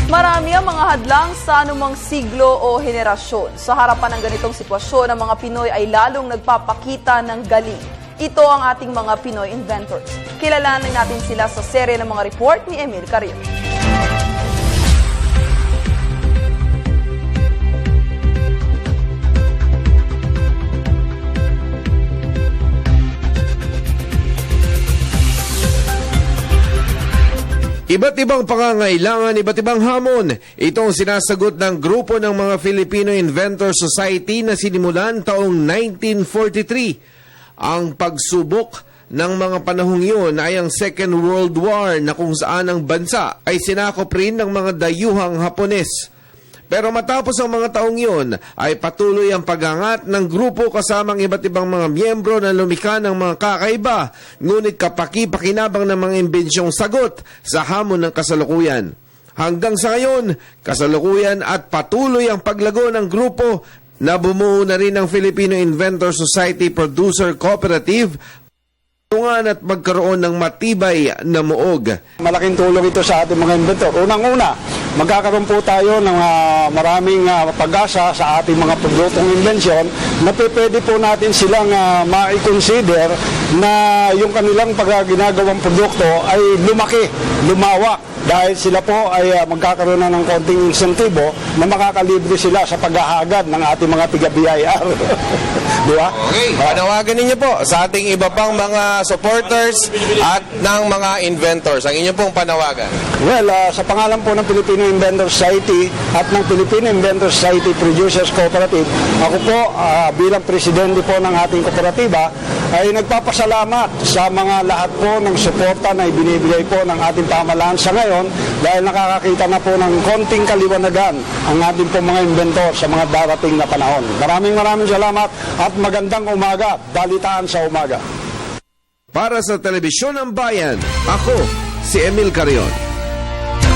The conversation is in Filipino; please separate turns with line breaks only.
Marami ang mga hadlang sa anumang siglo o henerasyon. Sa harapan ng ganitong sitwasyon, ang mga Pinoy ay lalong nagpapakita ng galing. Ito ang ating mga Pinoy inventors. Kilalanin natin sila sa serye ng mga report ni Emil Carrion.
Iba't ibang pangangailangan, iba't ibang hamon. Ito ang sinasagot ng grupo ng mga Filipino Inventor Society na sinimulan taong 1943. Ang pagsubok ng mga panahong iyon ay ang Second World War na kung saan ang bansa ay sinakop rin ng mga dayuhang Hapones. Pero matapos ang mga taong iyon ay patuloy ang pagangat ng grupo kasamang iba't ibang mga miyembro na lumikha ng mga kakaiba, ngunit kapaki-pakinabang ng mga imbensyong sagot sa hamon ng kasalukuyan. Hanggang sa ngayon, kasalukuyan at patuloy ang paglago ng grupo na bumuo na rin ng Filipino Inventor Society Producer Cooperative tungan at magkaroon ng matibay na muog.
Malaking tulong ito sa ating mga inventor. Unang-una, magkakaroon po tayo ng maraming pag-asa sa ating mga produktong inbensyon na pwede po natin silang ma-consider na yung kanilang ginagawang produkto ay lumaki, lumawak. Dahil sila po ay magkakaroon na ng konting insentibo na makakalibre sila sa paghahagad ng ating mga tiga-BIR. Di ba?
Okay, panawagan ninyo po sa ating iba pang mga supporters at ng mga inventors. Ang inyong pong panawagan.
Well, sa pangalan po ng Filipino Inventor Society at ng Filipino Inventor Society Producers Cooperative, ako po bilang presidente po ng ating kooperatiba ay nagpapasalamat sa mga lahat po ng suporta na ibinibigay po ng ating pamahalaan sa ngayon dahil nakakakita na po ng konting kaliwanagan ang ating po mga inventor sa mga darating na panahon. Maraming salamat at magandang umaga, balitaan sa umaga.
Para sa Telebisyon ng Bayan, ako si Emil Carrion.